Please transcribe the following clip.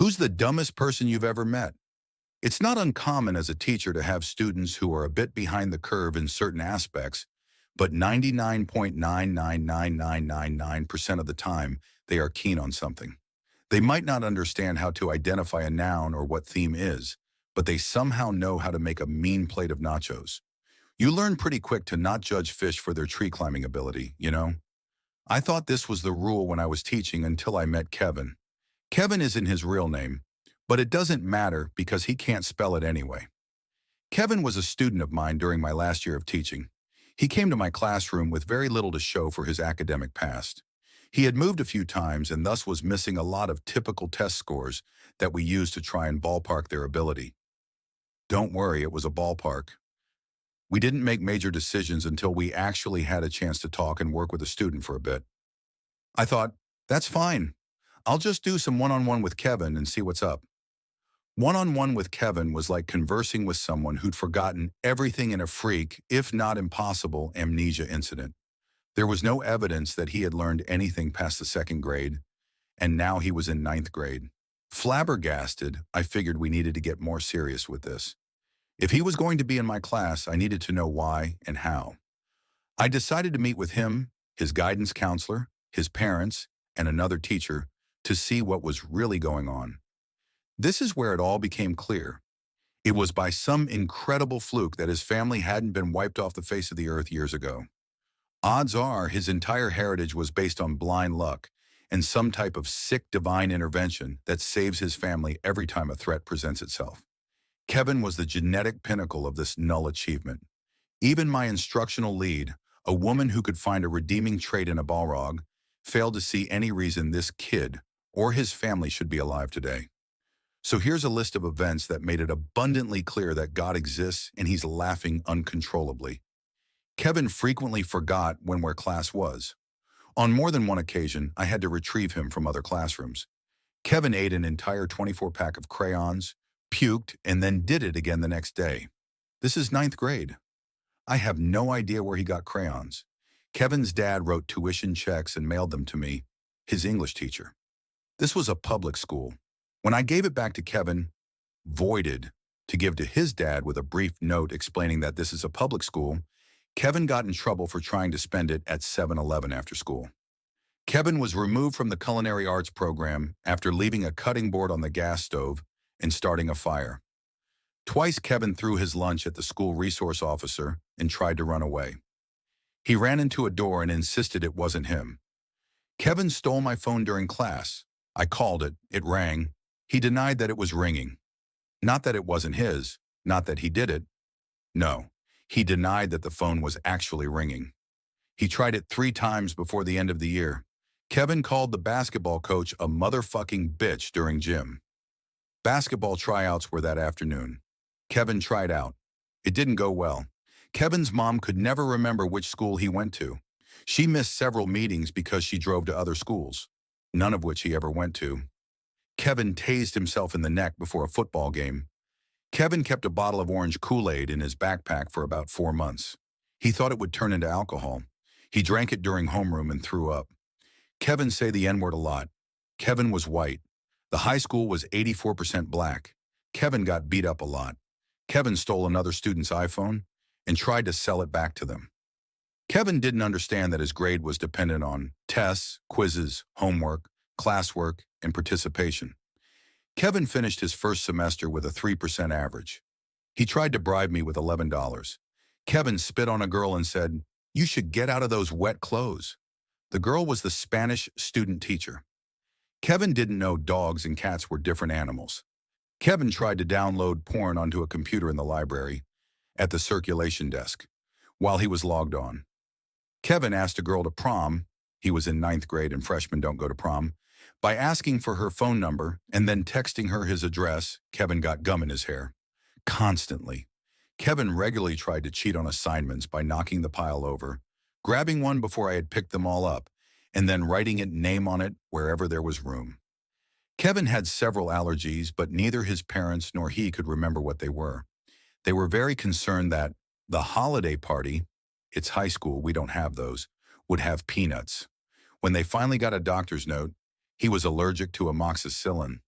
Who's the dumbest person you've ever met? It's not uncommon as a teacher to have students who are a bit behind the curve in certain aspects, but 99.99999% of the time, they are keen on something. They might not understand how to identify a noun or what theme is, but they somehow know how to make a mean plate of nachos. You learn pretty quick to not judge fish for their tree climbing ability, you know? I thought this was the rule when I was teaching until I met Kevin. Kevin isn't his real name, but it doesn't matter because he can't spell it anyway. Kevin was a student of mine during my last year of teaching. He came to my classroom with very little to show for his academic past. He had moved a few times and thus was missing a lot of typical test scores that we use to try and ballpark their ability. Don't worry, it was a ballpark. We didn't make major decisions until we actually had a chance to talk and work with a student for a bit. I thought, that's fine. I'll just do some one-on-one with Kevin and see what's up. One-on-one with Kevin was like conversing with someone who'd forgotten everything in a freak, if not impossible, amnesia incident. There was no evidence that he had learned anything past the second grade, and now he was in ninth grade. Flabbergasted, I figured we needed to get more serious with this. If he was going to be in my class, I needed to know why and how. I decided to meet with him, his guidance counselor, his parents, and another teacher to see what was really going on. This is where it all became clear. It was by some incredible fluke that his family hadn't been wiped off the face of the earth years ago. Odds are his entire heritage was based on blind luck and some type of sick divine intervention that saves his family every time a threat presents itself. Kevin was the genetic pinnacle of this null achievement. Even my instructional lead, a woman who could find a redeeming trait in a Balrog, failed to see any reason this kid or his family should be alive today. So here's a list of events that made it abundantly clear that God exists and he's laughing uncontrollably. Kevin frequently forgot where class was. On more than one occasion, I had to retrieve him from other classrooms. Kevin ate an entire 24-pack of crayons, puked, and then did it again the next day. This is ninth grade. I have no idea where he got crayons. Kevin's dad wrote tuition checks and mailed them to me, his English teacher. This was a public school. When I gave it back to Kevin, voided, to give to his dad with a brief note explaining that this is a public school, Kevin got in trouble for trying to spend it at 7-Eleven after school. Kevin was removed from the culinary arts program after leaving a cutting board on the gas stove and starting a fire. Twice Kevin threw his lunch at the school resource officer and tried to run away. He ran into a door and insisted it wasn't him. Kevin stole my phone during class. I called it, it rang. He denied that it was ringing. Not that it wasn't his, not that he did it. No, he denied that the phone was actually ringing. He tried it 3 times before the end of the year. Kevin called the basketball coach a motherfucking bitch during gym. Basketball tryouts were that afternoon. Kevin tried out. It didn't go well. Kevin's mom could never remember which school he went to. She missed several meetings because she drove to other schools, none of which he ever went to. Kevin tased himself in the neck before a football game. Kevin kept a bottle of orange Kool-Aid in his backpack for about 4 months. He thought it would turn into alcohol. He drank it during homeroom and threw up. Kevin say the N-word a lot. Kevin was white. The high school was 84% black. Kevin got beat up a lot. Kevin stole another student's iPhone and tried to sell it back to them. Kevin didn't understand that his grade was dependent on tests, quizzes, homework, classwork, and participation. Kevin finished his first semester with a 3% average. He tried to bribe me with $11. Kevin spit on a girl and said, "You should get out of those wet clothes." The girl was the Spanish student teacher. Kevin didn't know dogs and cats were different animals. Kevin tried to download porn onto a computer in the library at the circulation desk while he was logged on. Kevin asked a girl to prom, he was in ninth grade and freshmen don't go to prom, by asking for her phone number and then texting her his address. Kevin got gum in his hair. Constantly. Kevin regularly tried to cheat on assignments by knocking the pile over, grabbing one before I had picked them all up, and then writing its name on it wherever there was room. Kevin had several allergies, but neither his parents nor he could remember what they were. They were very concerned that the holiday party, it's high school, we don't have those, would have peanuts. When they finally got a doctor's note, he was allergic to amoxicillin.